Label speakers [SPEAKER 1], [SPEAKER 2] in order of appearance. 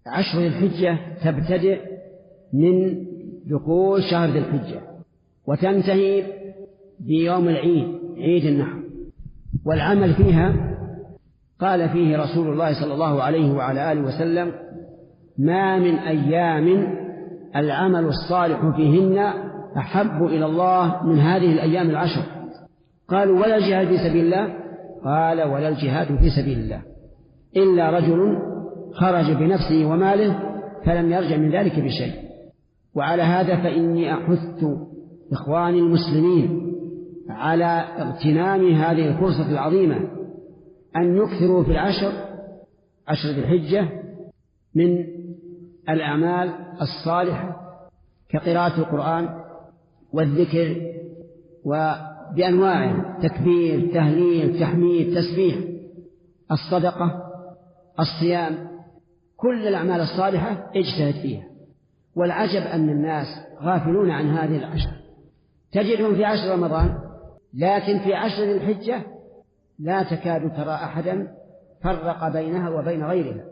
[SPEAKER 1] 10 ذي الحجة تبتدئ من دخول شهر ذي الحجة وتنتهي بيوم العيد، عيد النحر. والعمل فيها قال فيه رسول الله صلى الله عليه وعلى آله وسلم: ما من أيام العمل الصالح فيهن أحب إلى الله من هذه الأيام 10. قالوا: ولا الجهاد في سبيل الله؟ قال: ولا الجهاد في سبيل الله إلا رجل خرج بنفسه وماله فلم يرجع من ذلك بشيء. وعلى هذا فإني أحث إخواني المسلمين على اغتنام هذه الفرصة العظيمة أن يكثروا في 10 ذي الحجة من الأعمال الصالحة كقراءة القرآن والذكر وبأنواعه: تكبير، تهليل، تحميد، تسبيح، الصدقة، الصيام، كل الأعمال الصالحة اجتهد فيها. والعجب أن الناس غافلون عن هذه 10. تجدهم في 10 رمضان، لكن في 10 ذي الحجة لا تكاد ترى أحدا فرق بينها وبين غيرها.